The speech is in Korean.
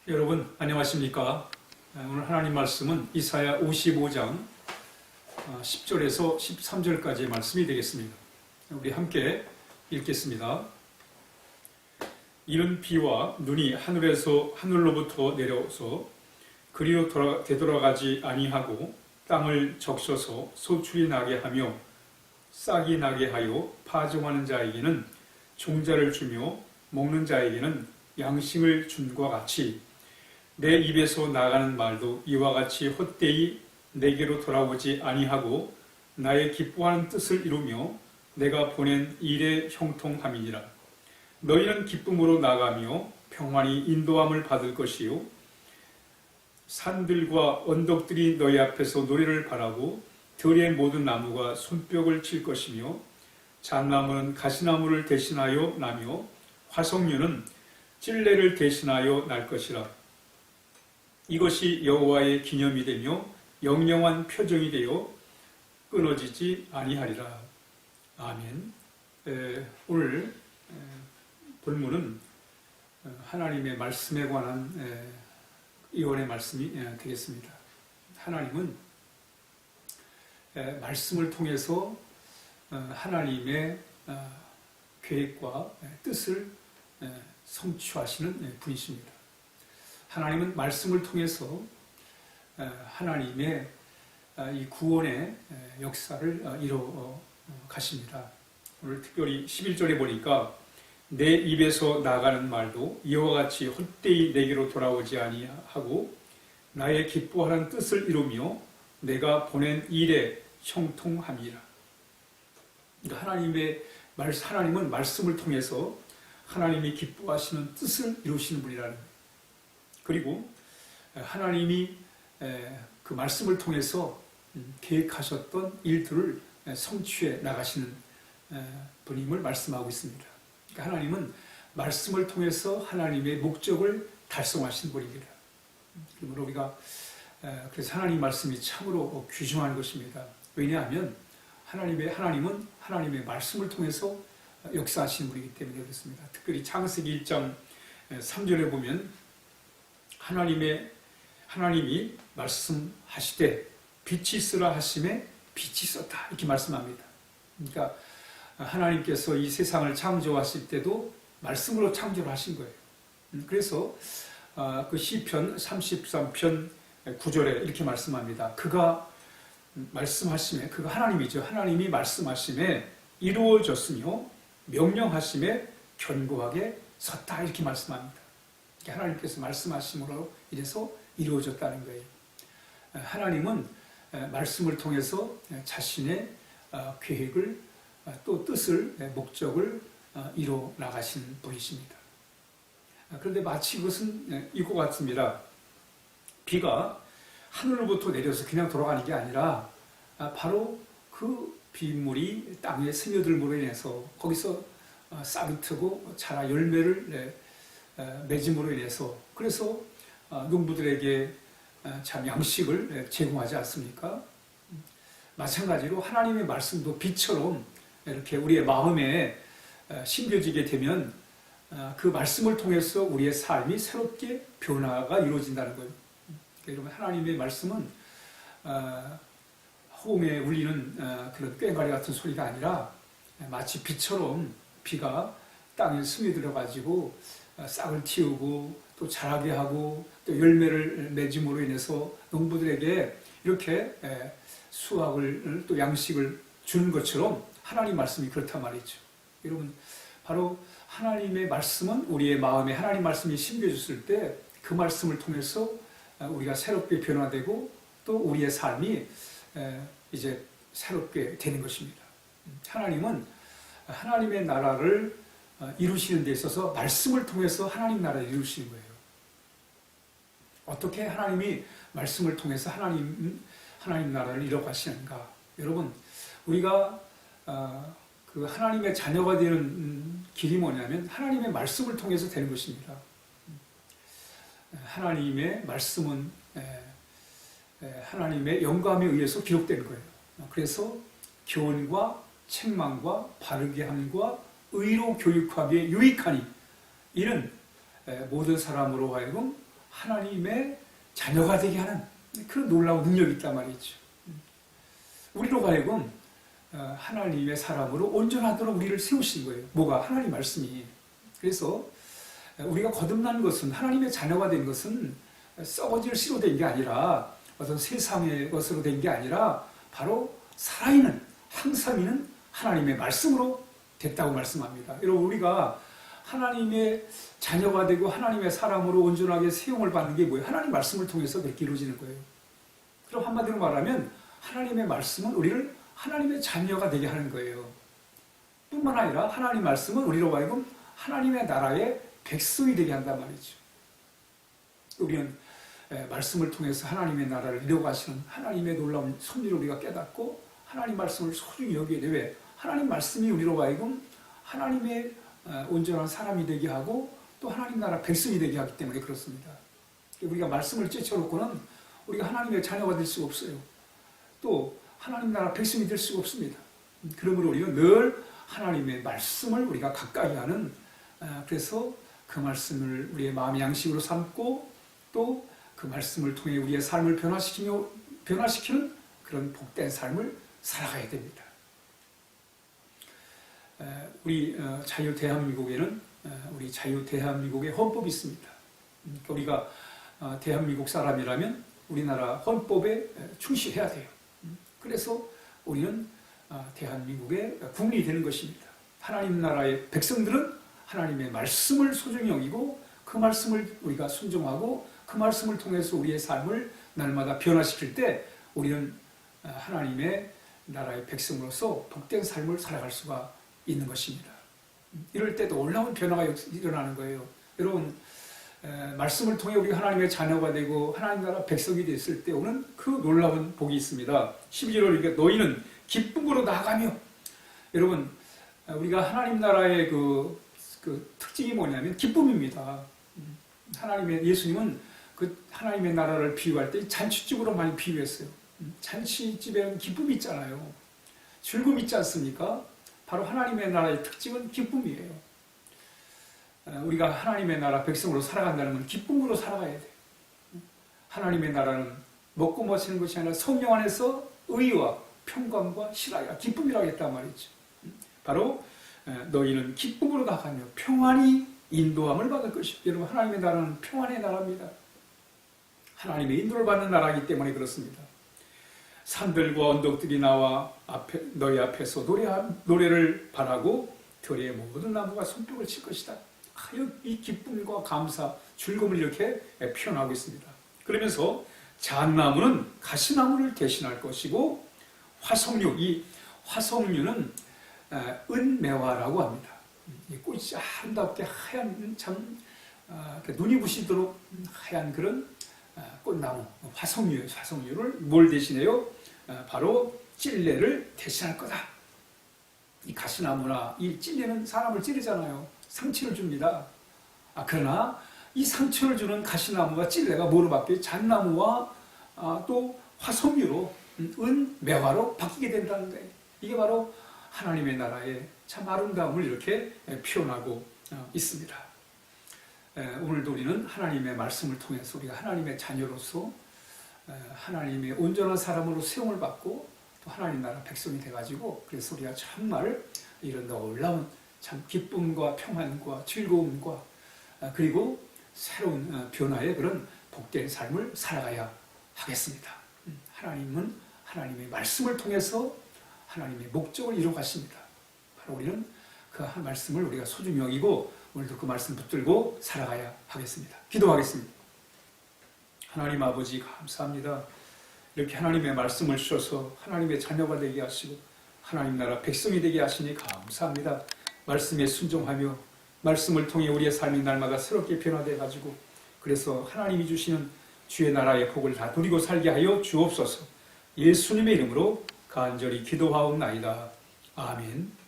여러분 안녕하십니까? 오늘 하나님 말씀은 이사야 55장 10절에서 13절까지의 말씀이 되겠습니다. 우리 함께 읽겠습니다. 이는 비와 눈이 하늘로부터 내려서 그리로 되돌아가지 아니하고 땅을 적셔서 소출이 나게 하며 싹이 나게 하여 파종하는 자에게는 종자를 주며 먹는 자에게는 양식을 줌과 같이 내 입에서 나가는 말도 이와 같이 헛되이 내게로 돌아오지 아니하고 나의 기뻐하는 뜻을 이루며 내가 보낸 일에 형통함이니라. 너희는 기쁨으로 나가며 평안히 인도함을 받을 것이요 산들과 언덕들이 너희 앞에서 노래를 바라고 들의 모든 나무가 손뼉을 칠 것이며 잣나무는 가시나무를 대신하여 나며 화석류는 찔레를 대신하여 날 것이라. 이것이 여호와의 기념이 되며 영영한 표정이 되어 끊어지지 아니하리라. 아멘. 오늘 본문은 하나님의 말씀에 관한 예언의 말씀이 되겠습니다. 하나님은 말씀을 통해서 하나님의 계획과 뜻을 성취하시는 분이십니다. 하나님은 말씀을 통해서 하나님의 이 구원의 역사를 이뤄 가십니다. 오늘 특별히 11절에 보니까 내 입에서 나가는 말도 이와 같이 헛되이 내게로 돌아오지 아니하고 나의 기뻐하는 뜻을 이루며 내가 보낸 일에 형통함이라. 그러니까 하나님은 말씀을 통해서 하나님이 기뻐하시는 뜻을 이루시는 분이라는 거예요. 그리고 하나님이 그 말씀을 통해서 계획하셨던 일들을 성취해 나가시는 분임을 말씀하고 있습니다. 그러니까 하나님은 말씀을 통해서 하나님의 목적을 달성하신 분입니다. 그러므로 우리가 그래서 하나님 말씀이 참으로 귀중한 것입니다. 왜냐하면 하나님은 하나님의 말씀을 통해서 역사하시는 분이기 때문에 그렇습니다. 특별히 창세기 1장 3절에 보면 하나님이 말씀하시되 빛이 있으라 하심에 빛이 있었다 이렇게 말씀합니다. 그러니까 하나님께서 이 세상을 창조하실 때도 말씀으로 창조를 하신 거예요. 그래서 그 시편 33편 9절에 이렇게 말씀합니다. 그가 말씀하심에, 그가 하나님이죠. 하나님이 말씀하심에 이루어졌으며 명령하심에 견고하게 섰다 이렇게 말씀합니다. 하나님께서 말씀하심으로 이래서 이루어졌다는 거예요. 하나님은 말씀을 통해서 자신의 계획을 또 뜻을 목적을 이뤄 나가시는 분이십니다. 그런데 마치 그것은 이거 같습니다. 비가 하늘로부터 내려서 그냥 돌아가는 게 아니라 바로 그 빗물이 땅에 스며들므로 인해서 거기서 싹이 트고 자라 열매를 맺음으로 인해서 그래서 농부들에게 참 양식을 제공하지 않습니까? 마찬가지로 하나님의 말씀도 빛처럼 이렇게 우리의 마음에 심겨지게 되면 그 말씀을 통해서 우리의 삶이 새롭게 변화가 이루어진다는 거예요. 여러분, 하나님의 말씀은 호응에 울리는 그런 꽹과리 같은 소리가 아니라 마치 빛처럼 비가 땅에 스며들어가지고 싹을 틔우고 또 자라게 하고 또 열매를 맺음으로 인해서 농부들에게 이렇게 수확을 또 양식을 주는 것처럼 하나님 말씀이 그렇단 말이죠. 여러분, 바로 하나님의 말씀은 우리의 마음에 하나님 말씀이 심겨졌을 때 그 말씀을 통해서 우리가 새롭게 변화되고 또 우리의 삶이 이제 새롭게 되는 것입니다. 하나님은 하나님의 나라를 이루시는 데 있어서 말씀을 통해서 하나님 나라를 이루시는 거예요. 어떻게 하나님이 말씀을 통해서 하나님 나라를 이뤄가시는가? 여러분, 우리가 그 하나님의 자녀가 되는 길이 뭐냐면 하나님의 말씀을 통해서 되는 것입니다. 하나님의 말씀은 하나님의 영감에 의해서 기록되는 거예요. 그래서 교훈과 책망과 바르게 함과 의로 교육하기에 유익하니 이는 모든 사람으로 하여금 하나님의 자녀가 되게 하는 그런 놀라운 능력이 있단 말이죠. 우리로 하여금 하나님의 사람으로 온전하도록 우리를 세우신 거예요. 뭐가? 하나님 말씀이. 그래서 우리가 거듭난 것은, 하나님의 자녀가 된 것은 썩어질 씨로 된 게 아니라 어떤 세상의 것으로 된 게 아니라 바로 살아있는, 항상 있는 하나님의 말씀으로 됐다고 말씀합니다. 여러분, 우리가 하나님의 자녀가 되고 하나님의 사람으로 온전하게 세움을 받는 게 뭐예요? 하나님 말씀을 통해서 그렇게 이루어지는 거예요. 그럼 한마디로 말하면 하나님의 말씀은 우리를 하나님의 자녀가 되게 하는 거예요. 뿐만 아니라 하나님 말씀은 우리로 하여금 하나님의 나라의 백성이 되게 한단 말이죠. 우리는 말씀을 통해서 하나님의 나라를 이루어가시는 하나님의 놀라운 섭리를 우리가 깨닫고 하나님 말씀을 소중히 여기게 돼. 왜? 하나님 말씀이 우리로 하여금 하나님의 온전한 사람이 되게 하고 또 하나님 나라 백성이 되게 하기 때문에 그렇습니다. 우리가 말씀을 쫓아놓고는 우리가 하나님의 자녀가 될 수가 없어요. 또 하나님 나라 백성이 될 수가 없습니다. 그러므로 우리는 늘 하나님의 말씀을 우리가 가까이 하는, 그래서 그 말씀을 우리의 마음의 양식으로 삼고 또 그 말씀을 통해 우리의 삶을 변화시키는 그런 복된 삶을 살아가야 됩니다. 우리 자유 대한민국에는 우리 자유 대한민국의 헌법이 있습니다. 우리가 대한민국 사람이라면 우리나라 헌법에 충실해야 돼요. 그래서 우리는 대한민국의 국민이 되는 것입니다. 하나님 나라의 백성들은 하나님의 말씀을 소중히 여기고 그 말씀을 우리가 순종하고 그 말씀을 통해서 우리의 삶을 날마다 변화시킬 때 우리는 하나님의 나라의 백성으로서 복된 삶을 살아갈 수가 있는 것입니다. 이럴 때도 놀라운 변화가 일어나는 거예요. 여러분, 말씀을 통해 우리가 하나님의 자녀가 되고 하나님 나라 백성이 됐을 때 오는 그 놀라운 복이 있습니다. 12절을 이렇게 너희는 기쁨으로 나아가며, 여러분, 우리가 하나님 나라의 그 특징이 뭐냐면 기쁨입니다. 예수님은 그 하나님의 나라를 비유할 때 잔치집으로 많이 비유했어요. 잔치집에는 기쁨이 있잖아요. 즐거움이 있지 않습니까? 바로 하나님의 나라의 특징은 기쁨이에요. 우리가 하나님의 나라 백성으로 살아간다는 건 기쁨으로 살아가야 돼요. 하나님의 나라는 먹고 마시는 것이 아니라 성령 안에서 의와 평강과 실화야, 기쁨이라고 했단 말이죠. 바로 너희는 기쁨으로 나가며 평안히 인도함을 받을 것이요. 여러분, 하나님의 나라는 평안의 나라입니다. 하나님의 인도를 받는 나라이기 때문에 그렇습니다. 산들과 언덕들이 나와 너희 앞에서 노래를 바라고 들의 모든 나무가 손뼉을 칠 것이다. 이 기쁨과 감사, 즐거움을 이렇게 표현하고 있습니다. 그러면서 잣나무는 가시나무를 대신할 것이고 화석류, 이 화석류는 은매화라고 합니다. 이 꽃이 아름답게 하얀, 참 눈이 부시도록 하얀 그런 꽃나무, 화석류예요. 화석류를 뭘 대신해요? 바로 찔레를 대신할 거다. 이 가시나무나 이 찔레는 사람을 찌르잖아요. 상처를 줍니다. 그러나 이 상처를 주는 가시나무와 찔레가 뭐로 바뀌어요? 잣나무와 또 화석류로, 은매화로 바뀌게 된다는 거예요. 이게 바로 하나님의 나라의 참 아름다움을 이렇게 표현하고 있습니다. 오늘도 우리는 하나님의 말씀을 통해서 우리가 하나님의 자녀로서 하나님의 온전한 사람으로 세움을 받고 또 하나님 나라 백성이 돼가지고, 그래서 우리가 정말 이런 놀라운 참 기쁨과 평안과 즐거움과 그리고 새로운 변화의 그런 복된 삶을 살아가야 하겠습니다. 하나님은 하나님의 말씀을 통해서 하나님의 목적을 이루어 가십니다. 바로 우리는 그 말씀을 우리가 소중히 여기고 오늘도 그 말씀 붙들고 살아가야 하겠습니다. 기도하겠습니다. 하나님 아버지, 감사합니다. 이렇게 하나님의 말씀을 주셔서 하나님의 자녀가 되게 하시고 하나님 나라 백성이 되게 하시니 감사합니다. 말씀에 순종하며 말씀을 통해 우리의 삶이 날마다 새롭게 변화되어 가지고, 그래서 하나님이 주시는 주의 나라의 복을 다 누리고 살게 하여 주옵소서. 예수님의 이름으로 간절히 기도하옵나이다. 아멘.